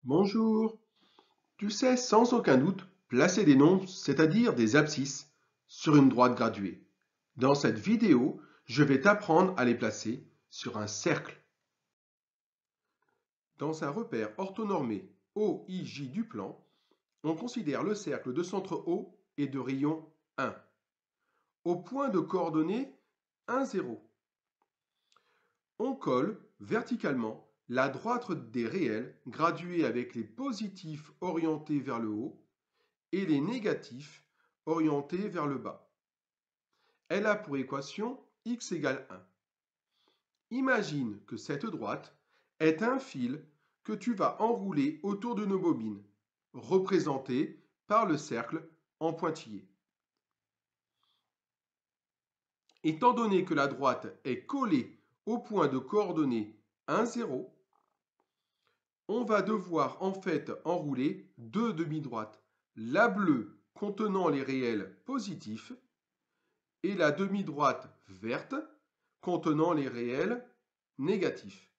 Bonjour. Tu sais sans aucun doute placer des nombres, c'est-à-dire des abscisses, sur une droite graduée. Dans cette vidéo, je vais t'apprendre à les placer sur un cercle. Dans un repère orthonormé OIJ du plan, on considère le cercle de centre O et de rayon 1. Au point de coordonnées 1, 0, on colle verticalement la droite des réels graduée avec les positifs orientés vers le haut et les négatifs orientés vers le bas. Elle a pour équation x égale 1. Imagine que cette droite est un fil que tu vas enrouler autour de nos bobines, représenté par le cercle en pointillé. Étant donné que la droite est collée au point de coordonnées 1, 0, on va devoir en fait enrouler deux demi-droites, la bleue contenant les réels positifs et la demi-droite verte contenant les réels négatifs.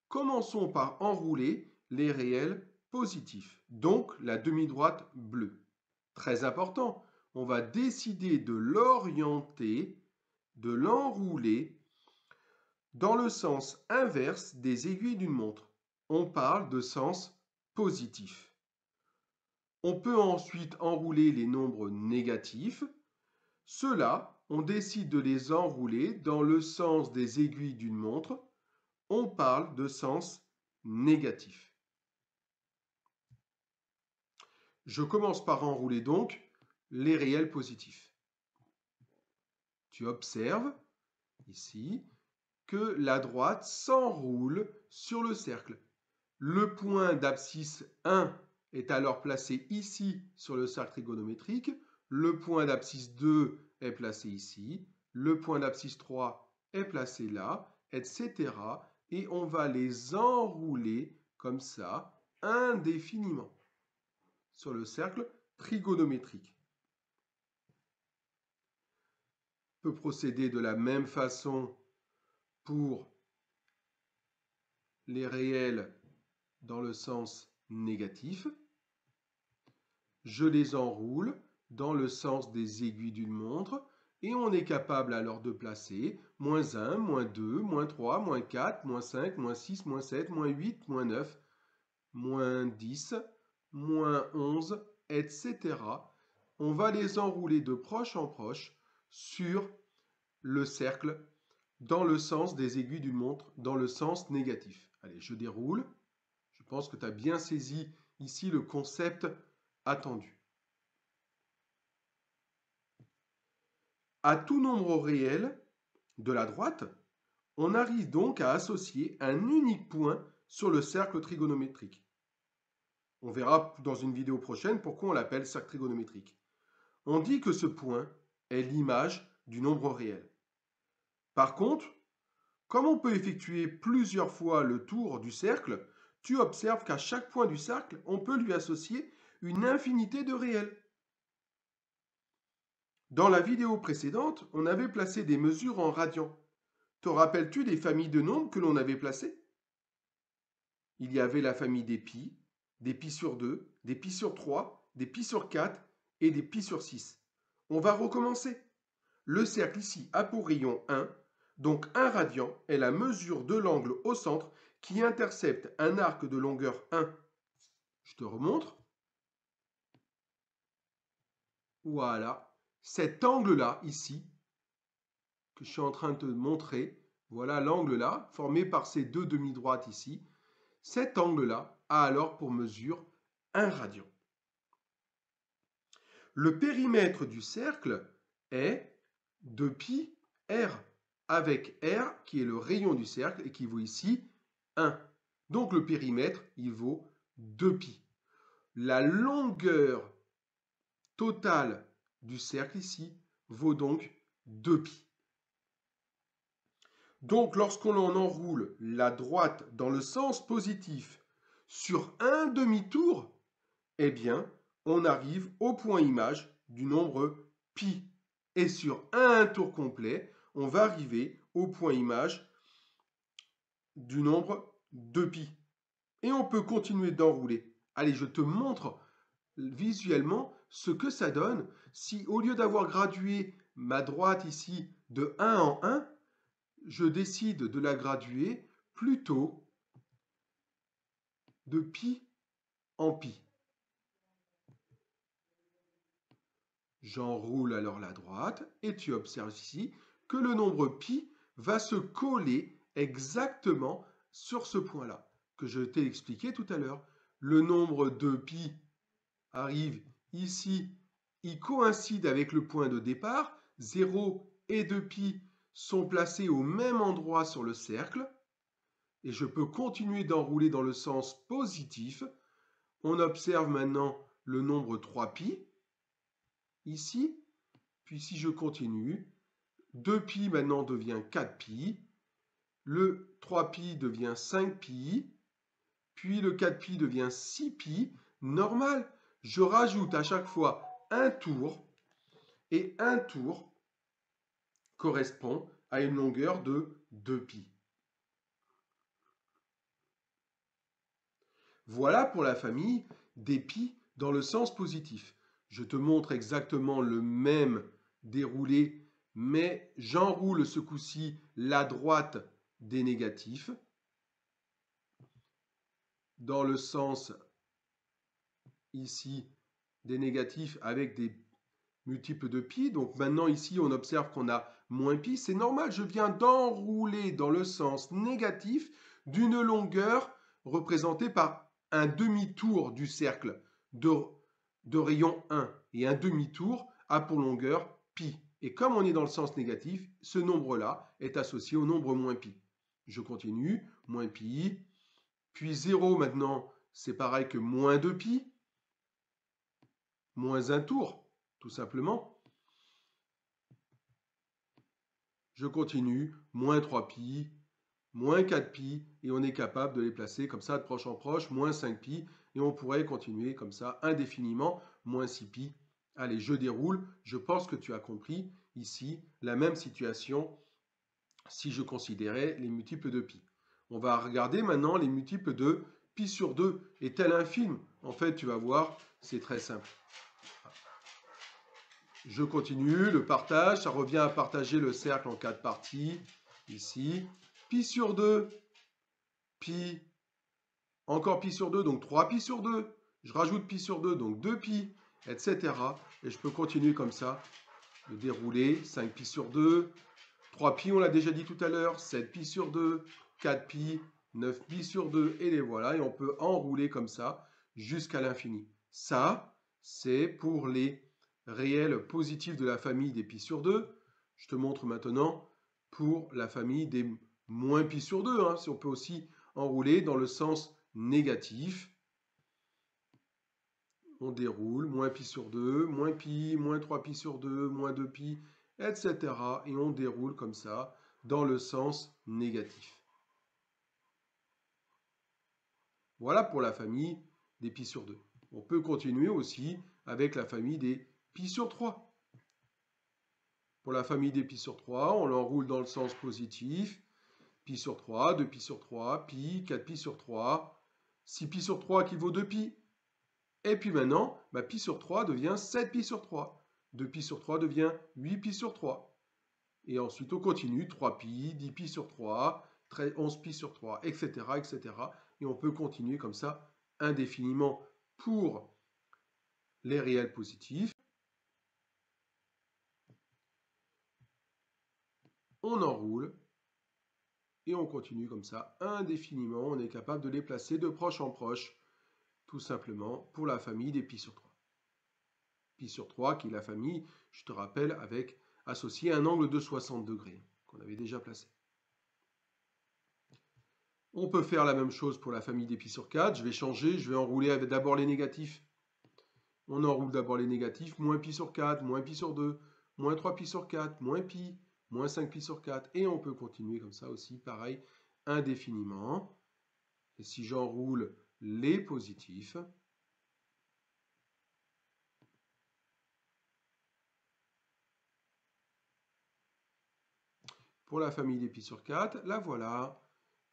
Commençons par enrouler les réels positifs, donc la demi-droite bleue. Très important, on va décider de l'orienter, de l'enrouler dans le sens inverse des aiguilles d'une montre. On parle de sens positif. On peut ensuite enrouler les nombres négatifs. Ceux-là, on décide de les enrouler dans le sens des aiguilles d'une montre. On parle de sens négatif. Je commence par enrouler donc les réels positifs. Tu observes ici que la droite s'enroule sur le cercle. Le point d'abscisse 1 est alors placé ici sur le cercle trigonométrique. Le point d'abscisse 2 est placé ici. Le point d'abscisse 3 est placé là, etc. Et on va les enrouler comme ça indéfiniment sur le cercle trigonométrique. On peut procéder de la même façon pour les réels dans le sens négatif. Je les enroule dans le sens des aiguilles d'une montre et on est capable alors de placer moins 1, moins 2, moins 3, moins 4, moins 5, moins 6, moins 7, moins 8, moins 9, moins 10, moins 11, etc. On va les enrouler de proche en proche sur le cercle dans le sens des aiguilles d'une montre, dans le sens négatif. Allez, je déroule. Je pense que tu as bien saisi ici le concept attendu. À tout nombre réel de la droite, on arrive donc à associer un unique point sur le cercle trigonométrique. On verra dans une vidéo prochaine pourquoi on l'appelle cercle trigonométrique. On dit que ce point est l'image du nombre réel. Par contre, comme on peut effectuer plusieurs fois le tour du cercle, tu observes qu'à chaque point du cercle, on peut lui associer une infinité de réels. Dans la vidéo précédente, on avait placé des mesures en radians. Te rappelles-tu des familles de nombres que l'on avait placées? Il y avait la famille des pi sur 2, des pi sur 3, des pi sur 4 et des pi sur 6. On va recommencer. Le cercle ici a pour rayon 1, donc 1 radian est la mesure de l'angle au centre qui intercepte un arc de longueur 1. Je te remontre. Voilà. Cet angle-là, ici, que je suis en train de te montrer, voilà l'angle-là, formé par ces deux demi-droites ici. Cet angle-là a alors pour mesure 1 radian. Le périmètre du cercle est 2πr, avec r qui est le rayon du cercle et qui vaut ici 1. Donc le périmètre, il vaut 2π. La longueur totale du cercle ici vaut donc 2π. Donc lorsqu'on en enroule la droite dans le sens positif sur un demi-tour, eh bien, on arrive au point image du nombre pi. Et sur un tour complet, on va arriver au point image du nombre 2π. Et on peut continuer d'enrouler. Allez, je te montre visuellement ce que ça donne si au lieu d'avoir gradué ma droite ici de 1 en 1, je décide de la graduer plutôt de pi en pi. J'enroule alors la droite et tu observes ici que le nombre pi va se coller exactement sur ce point-là que je t'ai expliqué tout à l'heure. Le nombre de pi arrive ici, il coïncide avec le point de départ. 0 et 2pi sont placés au même endroit sur le cercle. Et je peux continuer d'enrouler dans le sens positif. On observe maintenant le nombre 3pi ici. Puis si je continue, 2pi maintenant devient 4pi. Le 3pi devient 5pi. Puis le 4pi devient 6pi. Normal, je rajoute à chaque fois un tour. Et un tour correspond à une longueur de 2pi. Voilà pour la famille des pi dans le sens positif. Je te montre exactement le même déroulé, mais j'enroule ce coup-ci la droite des négatifs dans le sens ici des négatifs avec des multiples de pi. Donc maintenant ici on observe qu'on a moins pi. C'est normal, je viens d'enrouler dans le sens négatif d'une longueur représentée par un demi-tour du cercle de rayon 1. Et un demi-tour a pour longueur pi. Et comme on est dans le sens négatif, ce nombre-là est associé au nombre moins pi. Je continue, moins pi. Puis 0 maintenant, c'est pareil que moins 2pi. Moins un tour, tout simplement. Je continue, moins 3pi, moins 4pi, et on est capable de les placer comme ça de proche en proche, moins 5pi, et on pourrait continuer comme ça indéfiniment, moins 6pi. Allez, je déroule, je pense que tu as compris ici la même situation si je considérais les multiples de pi. On va regarder maintenant les multiples de pi sur 2, et tel un film, en fait tu vas voir, c'est très simple. Je continue le partage, ça revient à partager le cercle en 4 parties, ici. Pi sur 2, pi, encore pi sur 2, donc 3 pi sur 2. Je rajoute pi sur 2, donc 2 pi, etc. Et je peux continuer comme ça, de dérouler, 5 pi sur 2, 3 pi, on l'a déjà dit tout à l'heure, 7 pi sur 2, 4 pi, 9 pi sur 2, et les voilà. Et on peut enrouler comme ça jusqu'à l'infini. Ça, c'est pour les réels positifs de la famille des pi sur 2. Je te montre maintenant pour la famille des moins pi sur 2. Si on peut aussi enrouler dans le sens négatif. On déroule, moins pi sur 2, moins pi, moins 3 pi sur 2, moins 2 pi, etc. Et on déroule comme ça dans le sens négatif. Voilà pour la famille des pi sur 2. On peut continuer aussi avec la famille des pi sur 3. Pour la famille des pi sur 3, on l'enroule dans le sens positif. Pi sur 3, 2 pi sur 3, pi, 4 pi sur 3, 6 pi sur 3 qui vaut 2 pi. Et puis maintenant, pi sur 3 devient 7 pi sur 3. 2 pi sur 3 devient 8 pi sur 3. Et ensuite, on continue, 3 pi, 10 pi sur 3, 11 pi sur 3, etc., etc. Et on peut continuer comme ça indéfiniment pour les réels positifs. On enroule et on continue comme ça indéfiniment. On est capable de les placer de proche en proche, tout simplement pour la famille des pi sur 3. Pi sur 3 qui est la famille, je te rappelle, avec associé un angle de 60 degrés qu'on avait déjà placé. On peut faire la même chose pour la famille des pi sur 4. Je vais changer, je vais enrouler d'abord les négatifs. On enroule d'abord les négatifs, moins pi sur 4, moins pi sur 2, moins 3 pi sur 4, moins pi, moins 5 pi sur 4. Et on peut continuer comme ça aussi, pareil, indéfiniment. Et si j'enroule les positifs, pour la famille des pi sur 4, la voilà.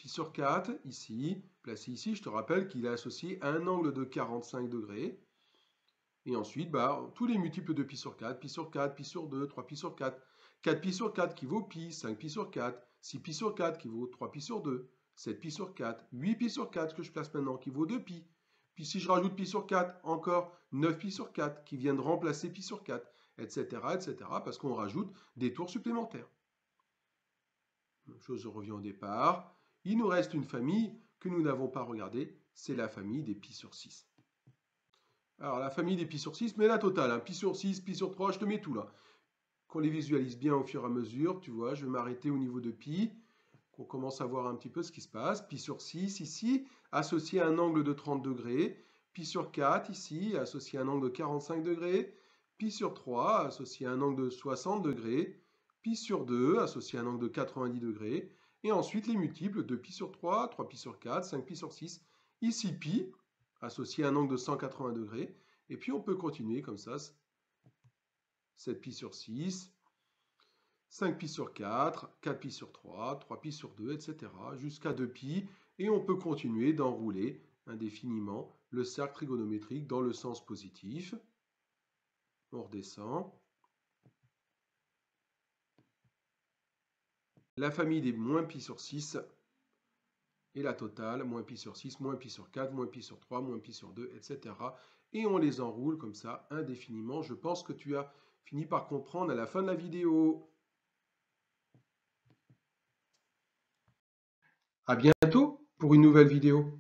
pi sur 4, ici, placé ici, je te rappelle qu'il est associé à un angle de 45 degrés. Et ensuite, tous les multiples de pi sur 4, pi sur 4, pi sur 2, 3 pi sur 4, 4 pi sur 4 qui vaut pi, 5 pi sur 4, 6 pi sur 4 qui vaut 3 pi sur 2, 7 pi sur 4, 8 pi sur 4 que je place maintenant qui vaut 2 pi. Puis si je rajoute pi sur 4, encore 9 pi sur 4 qui vient de remplacer pi sur 4, etc. etc. parce qu'on rajoute des tours supplémentaires. Même chose, je reviens au départ. Il nous reste une famille que nous n'avons pas regardée, c'est la famille des pi sur 6. Alors la famille des pi sur 6, mais la totale, hein, pi sur 6, pi sur 3, je te mets tout là. Qu'on les visualise bien au fur et à mesure, tu vois, je vais m'arrêter au niveau de pi, qu'on commence à voir un petit peu ce qui se passe. Pi sur 6 ici, associé à un angle de 30 degrés. Pi sur 4 ici, associé à un angle de 45 degrés. Pi sur 3, associé à un angle de 60 degrés. Pi sur 2, associé à un angle de 90 degrés. Et ensuite les multiples de pi sur 3, 3 pi sur 4, 5 pi sur 6. Ici pi, associé à un angle de 180 degrés. Et puis on peut continuer comme ça. 7 pi sur 6, 5 pi sur 4, 4 pi sur 3, 3 pi sur 2, etc. jusqu'à 2 pi. Et on peut continuer d'enrouler indéfiniment le cercle trigonométrique dans le sens positif. On redescend. La famille des moins pi sur 6 et la totale, moins pi sur 6, moins pi sur 4, moins pi sur 3, moins pi sur 2, etc. Et on les enroule comme ça indéfiniment. Je pense que tu as fini par comprendre à la fin de la vidéo. À bientôt pour une nouvelle vidéo.